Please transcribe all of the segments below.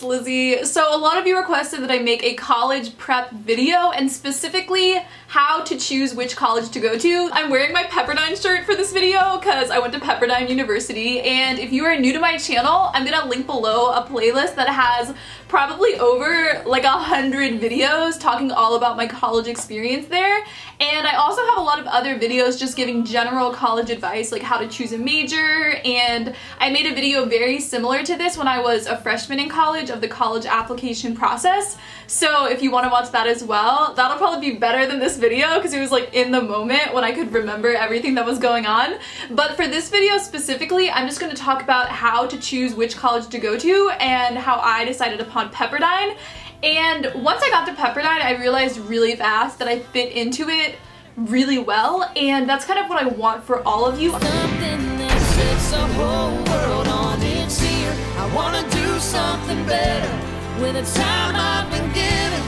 Lizzie. So a lot of you requested that I make a college prep video, and specifically how to choose which college to go to. I'm wearing my Pepperdine shirt for this video because I went to Pepperdine University, and if you are new to my channel, I'm gonna link below a playlist that has probably over like 100 videos talking all about my college experience there. And I also have a lot of other videos just giving general college advice, like how to choose a major, and I made a video very similar to this when I was a freshman in college of the college application process. So if you want to watch that as well, that'll probably be better than this video because it was like in the moment when I could remember everything that was going on. But for this video specifically, I'm just going to talk about how to choose which college to go to and how I decided upon Pepperdine. And once I got to Pepperdine, I realized really fast that I fit into it really well, and that's kind of what I want for all of you. Something that sets the whole world on its ear. I want to do something better with the time I've been given,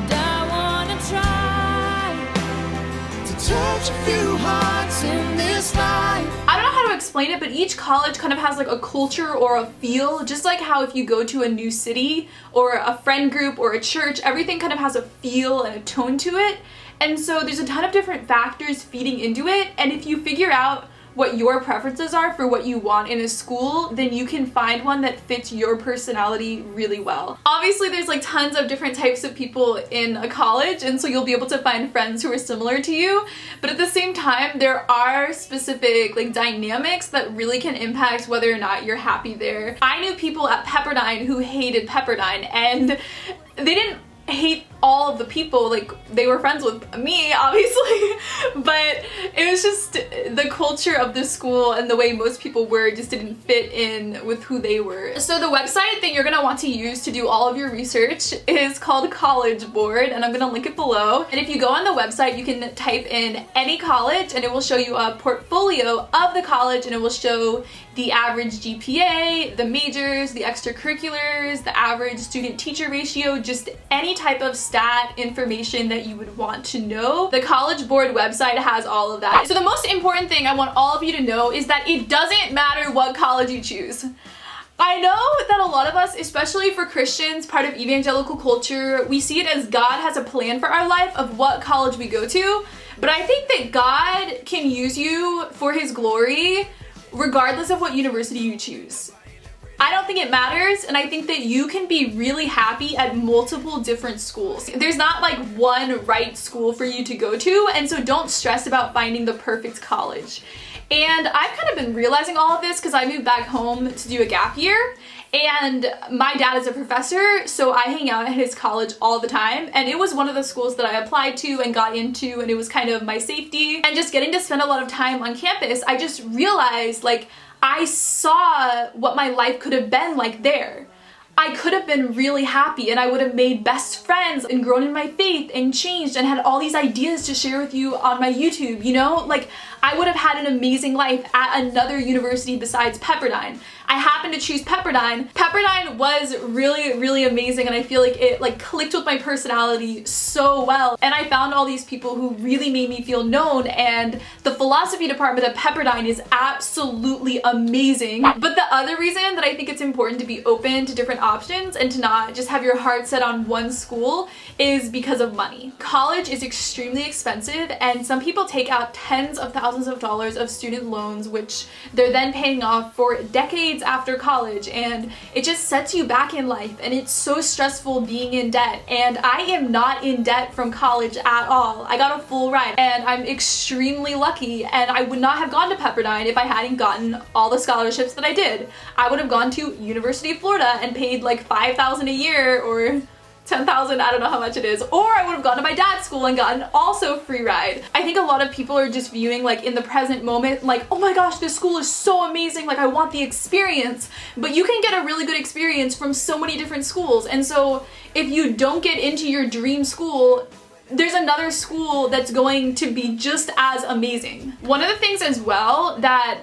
and I want to try to touch a few hearts in this life. I don't know how to explain it, but each college kind of has like a culture or a feel, just like how if you go to a new city or a friend group or a church, everything kind of has a feel and a tone to it. And so there's a ton of different factors feeding into it, and if you figure out what your preferences are for what you want in a school, then you can find one that fits your personality really well. Obviously there's like tons of different types of people in a college, and so you'll be able to find friends who are similar to you, but at the same time there are specific like dynamics that really can impact whether or not you're happy there. I knew people at Pepperdine who hated Pepperdine, and they didn't hate all of the people, like they were friends with me obviously, but it was just the culture of the school and the way most people were just didn't fit in with who they were. So the website that you're gonna want to use to do all of your research is called College Board, and I'm gonna link it below. And if you go on the website, you can type in any college and it will show you a portfolio of the college, and it will show the average GPA, the majors, the extracurriculars, the average student-teacher ratio, just any type of stat information that you would want to know. The College Board website has all of that. So the most important thing I want all of you to know is that it doesn't matter what college you choose. I know that a lot of us, especially for Christians, part of evangelical culture, we see it as God has a plan for our life of what college we go to, but I think that God can use you for His glory regardless of what university you choose. I don't think it matters, and I think that you can be really happy at multiple different schools. There's not like one right school for you to go to, and so don't stress about finding the perfect college. And I've kind of been realizing all of this because I moved back home to do a gap year, and my dad is a professor, so I hang out at his college all the time, and it was one of the schools that I applied to and got into, and it was kind of my safety. And just getting to spend a lot of time on campus, I just realized like I saw what my life could have been like there. I could have been really happy, and I would have made best friends and grown in my faith and changed and had all these ideas to share with you on my YouTube, you know? Like, I would have had an amazing life at another university besides Pepperdine. I happened to choose Pepperdine. Pepperdine was really, really amazing, and I feel like it like clicked with my personality so well. And I found all these people who really made me feel known, and the philosophy department at Pepperdine is absolutely amazing. But the other reason that I think it's important to be open to different options and to not just have your heart set on one school is because of money. College is extremely expensive, and some people take out tens of thousands of dollars of student loans, which they're then paying off for decades after college, and it just sets you back in life, and it's so stressful being in debt. And I am not in debt from college at all. I got a full ride, and I'm extremely lucky, and I would not have gone to Pepperdine if I hadn't gotten all the scholarships that I did. I would have gone to University of Florida and paid like $5,000 a year or 10,000, I don't know how much it is, or I would have gone to my dad's school and gotten also free ride. I think a lot of people are just viewing like in the present moment like, oh my gosh, this school is so amazing, like I want the experience, but you can get a really good experience from so many different schools. And so if you don't get into your dream school, there's another school that's going to be just as amazing. One of the things as well that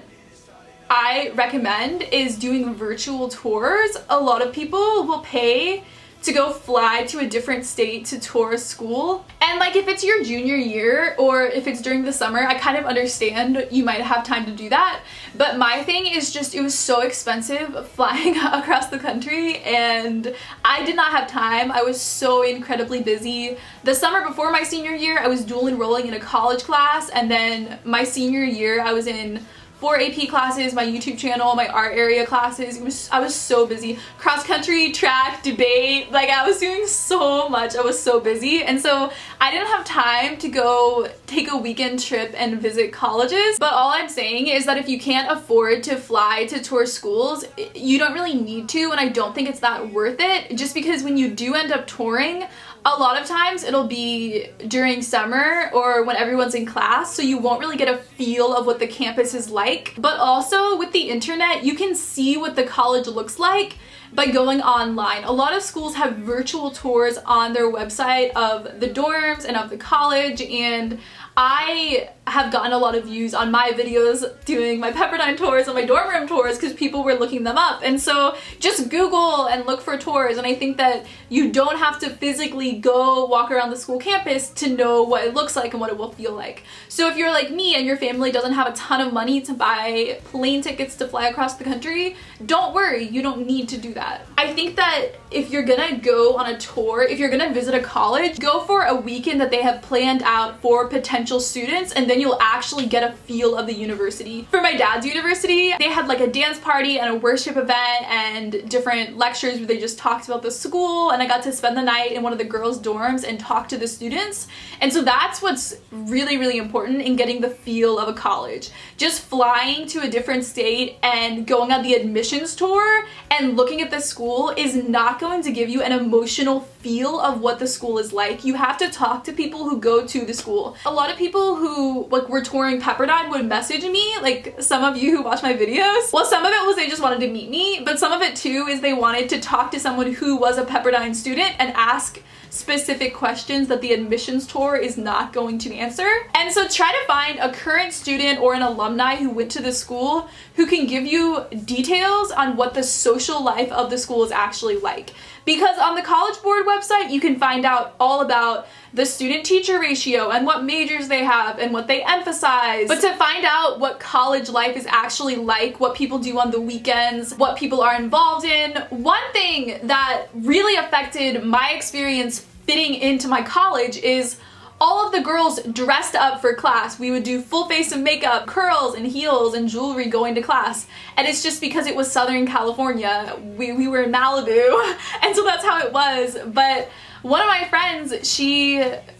I recommend is doing virtual tours. A lot of people will pay to go fly to a different state to tour a school. And like if it's your junior year or if it's during the summer, I kind of understand you might have time to do that. But my thing is just, it was so expensive flying across the country and I did not have time. I was so incredibly busy. The summer before my senior year, I was dual enrolling in a college class, and then my senior year, I was in 4 AP classes, my YouTube channel, my art area classes. I was so busy. Cross country, track, debate, like I was doing so much. I was so busy. And so I didn't have time to go take a weekend trip and visit colleges. But all I'm saying is that if you can't afford to fly to tour schools, you don't really need to, and I don't think it's that worth it, just because when you do end up touring, a lot of times it'll be during summer or when everyone's in class, so you won't really get a feel of what the campus is like. But also with the internet, you can see what the college looks like by going online. A lot of schools have virtual tours on their website of the dorms and of the college, and I have gotten a lot of views on my videos doing my Pepperdine tours and my dorm room tours because people were looking them up. And so just Google and look for tours, and I think that you don't have to physically go walk around the school campus to know what it looks like and what it will feel like. So if you're like me and your family doesn't have a ton of money to buy plane tickets to fly across the country, don't worry, you don't need to do that. I think that if you're gonna go on a tour, if you're gonna visit a college, go for a weekend that they have planned out for potential students, and then you'll actually get a feel of the university. For my dad's university, they had like a dance party and a worship event and different lectures where they just talked about the school, and I got to spend the night in one of the girls' dorms and talk to the students. And so that's what's really, really important in getting the feel of a college. Just flying to a different state and going on the admissions tour and looking at the school is not going to give you an emotional feel of what the school is like. You have to talk to people who go to the school. A lot of people who like were touring Pepperdine would message me, like some of you who watch my videos. Well, some of it was they just wanted to meet me, but some of it too is they wanted to talk to someone who was a Pepperdine student and ask specific questions that the admissions tour is not going to answer. And so try to find a current student or an alumni who went to the school who can give you details on what the social life of the school is actually like. Because on the College Board website, you can find out all about the student-teacher ratio and what majors they have and what they emphasize. But to find out what college life is actually like, what people do on the weekends, what people are involved in, one thing that really affected my experience fitting into my college is all of the girls dressed up for class. We would do full face of makeup, curls and heels and jewelry going to class. And it's just because it was Southern California. We were in Malibu, and so that's how it was. But one of my friends,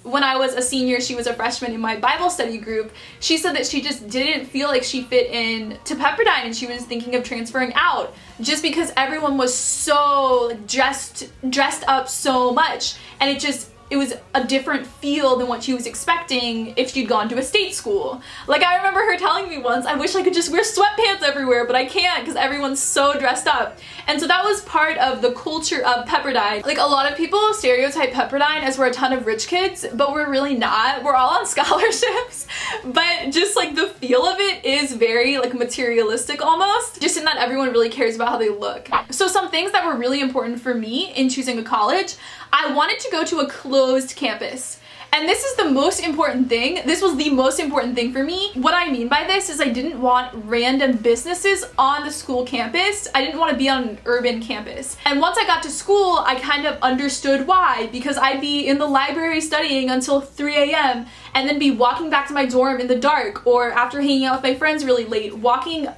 when I was a senior, she was a freshman in my Bible study group. She said that she just didn't feel like she fit in to Pepperdine, and she was thinking of transferring out just because everyone was so dressed up so much, and it was a different feel than what she was expecting if she'd gone to a state school. Like, I remember her telling me once, I wish I could just wear sweatpants everywhere, but I can't because everyone's so dressed up. And so that was part of the culture of Pepperdine. Like, a lot of people stereotype Pepperdine as we're a ton of rich kids, but we're really not. We're all on scholarships, but just like the feel of it is very like materialistic almost, just in that everyone really cares about how they look. So some things that were really important for me in choosing a college, I wanted to go to a closed campus. And this is the most important thing. This was the most important thing for me. What I mean by this is I didn't want random businesses on the school campus. I didn't want to be on an urban campus. And once I got to school, I kind of understood why, because I'd be in the library studying until 3 a.m. and then be walking back to my dorm in the dark, or after hanging out with my friends really late, walking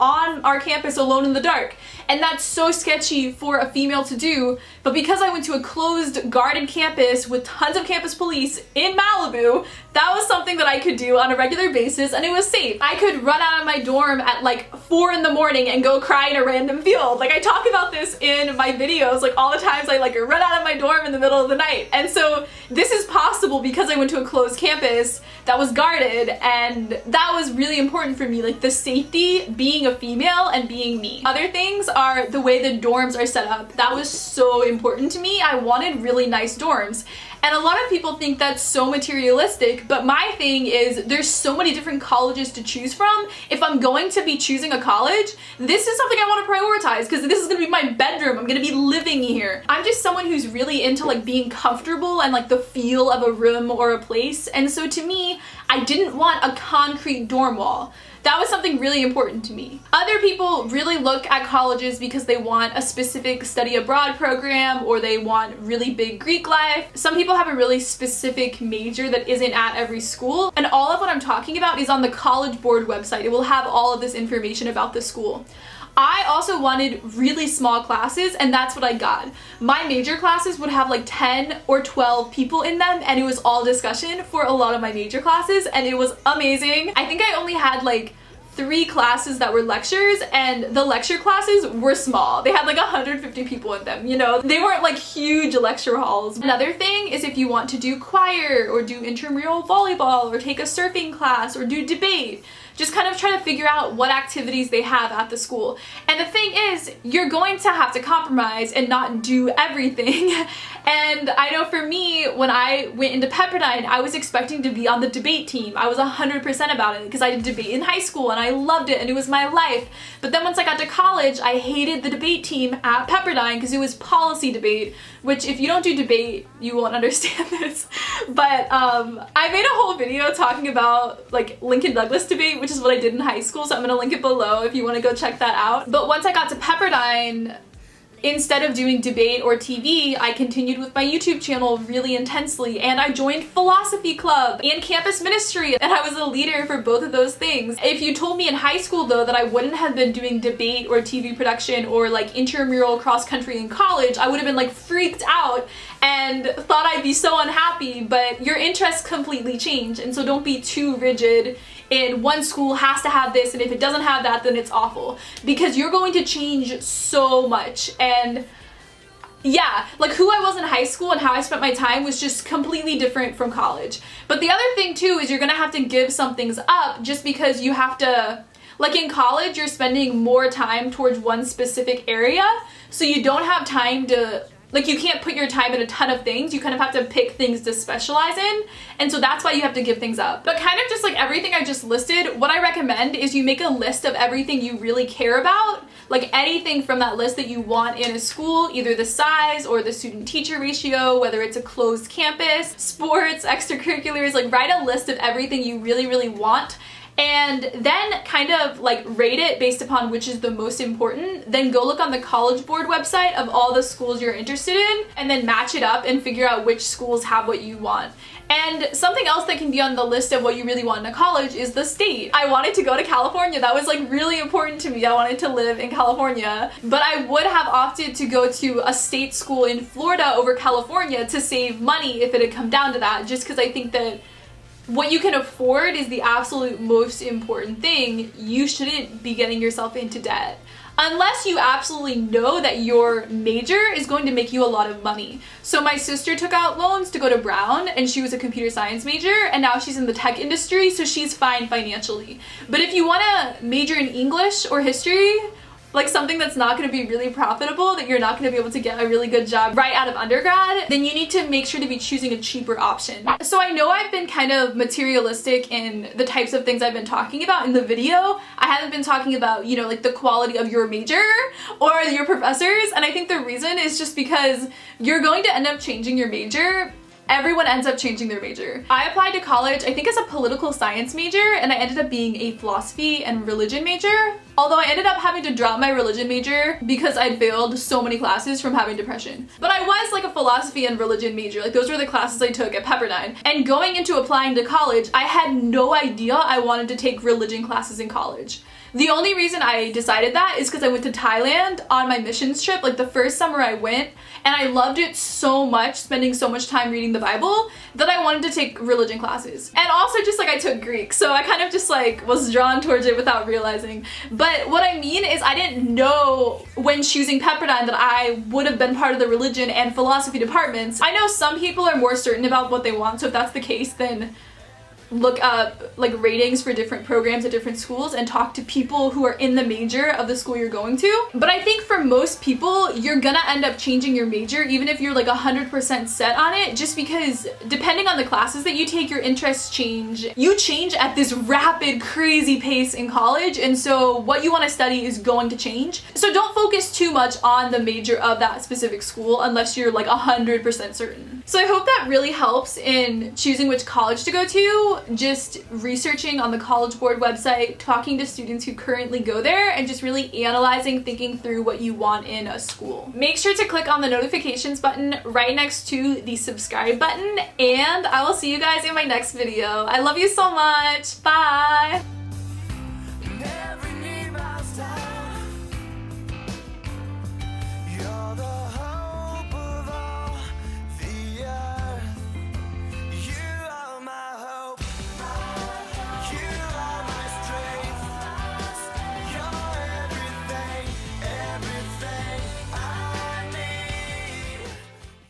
on our campus alone in the dark. And that's so sketchy for a female to do, but because I went to a closed guarded campus with tons of campus police in Malibu, that was something that I could do on a regular basis, and it was safe. I could run out of my dorm at like 4 in the morning and go cry in a random field. Like, I talk about this in my videos, like all the times I like run out of my dorm in the middle of the night. And so this is possible because I went to a closed campus that was guarded, and that was really important for me, like the safety, being a female and being me. Other things are the way the dorms are set up. That was so important to me. I wanted really nice dorms. And a lot of people think that's so materialistic, but my thing is there's so many different colleges to choose from. If I'm going to be choosing a college, this is something I want to prioritize because this is going to be my bedroom. I'm going to be living here. I'm just someone who's really into like being comfortable and like the feel of a room or a place. And so to me, I didn't want a concrete dorm wall. That was something really important to me. Other people really look at colleges because they want a specific study abroad program or they want really big Greek life. Some people have a really specific major that isn't at every school. And all of what I'm talking about is on the College Board website. It will have all of this information about the school. I also wanted really small classes, and that's what I got. My major classes would have like 10 or 12 people in them, and it was all discussion for a lot of my major classes, and it was amazing. I think I only had like 3 classes that were lectures, and the lecture classes were small. They had like 150 people in them, you know? They weren't like huge lecture halls. Another thing is if you want to do choir or do intramural volleyball or take a surfing class or do debate, just kind of try to figure out what activities they have at the school. And the thing is, you're going to have to compromise and not do everything. And I know for me, when I went into Pepperdine, I was expecting to be on the debate team. I was 100% about it because I did debate in high school and I loved it and it was my life. But then once I got to college, I hated the debate team at Pepperdine because it was policy debate, which if you don't do debate, you won't understand this. But I made a whole video talking about like Lincoln Douglas debate, which is what I did in high school, so I'm gonna link it below if you want to go check that out. But once I got to Pepperdine, instead of doing debate or TV, I continued with my YouTube channel really intensely, and I joined philosophy club and campus ministry, and I was a leader for both of those things. If you told me in high school though that I wouldn't have been doing debate or TV production or like intramural cross country in college, I would have been like freaked out and thought I'd be so unhappy. But your interests completely change, and so don't be too rigid in one school has to have this, and if it doesn't have that, then it's awful, because you're going to change so much. And yeah, like who I was in high school and how I spent my time was just completely different from college. But the other thing too is you're gonna have to give some things up just because you have to, like in college, you're spending more time towards one specific area, so you don't have time to, like you can't put your time in a ton of things. You kind of have to pick things to specialize in. And so that's why you have to give things up. But kind of just like everything I just listed, what I recommend is you make a list of everything you really care about. Like anything from that list that you want in a school, either the size or the student-teacher ratio, whether it's a closed campus, sports, extracurriculars, like write a list of everything you really, really want. And then kind of like rate it based upon which is the most important. Then go look on the College Board website of all the schools you're interested in, and then match it up and figure out which schools have what you want. And something else that can be on the list of what you really want in a college is the state. I wanted to go to California. That was like really important to me. I wanted to live in California, but I would have opted to go to a state school in Florida over California to save money if it had come down to that, just because I think that what you can afford is the absolute most important thing. You shouldn't be getting yourself into debt unless you absolutely know that your major is going to make you a lot of money. So my sister took out loans to go to Brown, and she was a computer science major, and now she's in the tech industry, so she's fine financially. But if you want to major in English or history, like something that's not going to be really profitable, that you're not going to be able to get a really good job right out of undergrad, then you need to make sure to be choosing a cheaper option. So I know I've been kind of materialistic in the types of things I've been talking about in the video. I haven't been talking about, you know, like the quality of your major or your professors, and I think the reason is just because you're going to end up changing your major. Everyone ends up changing their major. I applied to college, I think as a political science major, and I ended up being a philosophy and religion major. Although I ended up having to drop my religion major because I'd failed so many classes from having depression. But I was like a philosophy and religion major. Like those were the classes I took at Pepperdine. And going into applying to college, I had no idea I wanted to take religion classes in college. The only reason I decided that is because I went to Thailand on my missions trip, like the first summer I went, and I loved it so much, spending so much time reading the Bible, that I wanted to take religion classes. And also just like I took Greek, so I kind of just like was drawn towards it without realizing. But what I mean is I didn't know when choosing Pepperdine that I would have been part of the religion and philosophy departments. I know some people are more certain about what they want, so if that's the case, then look up like ratings for different programs at different schools and talk to people who are in the major of the school you're going to. But I think for most people, you're gonna end up changing your major even if you're like 100% set on it, just because depending on the classes that you take, your interests change. You change at this rapid, crazy pace in college, and so what you want to study is going to change. So don't focus too much on the major of that specific school unless you're like 100% certain. So I hope that really helps in choosing which college to go to, just researching on the College Board website, talking to students who currently go there, and just really analyzing, thinking through what you want in a school. Make sure to click on the notifications button right next to the subscribe button, and I will see you guys in my next video. I love you so much. Bye!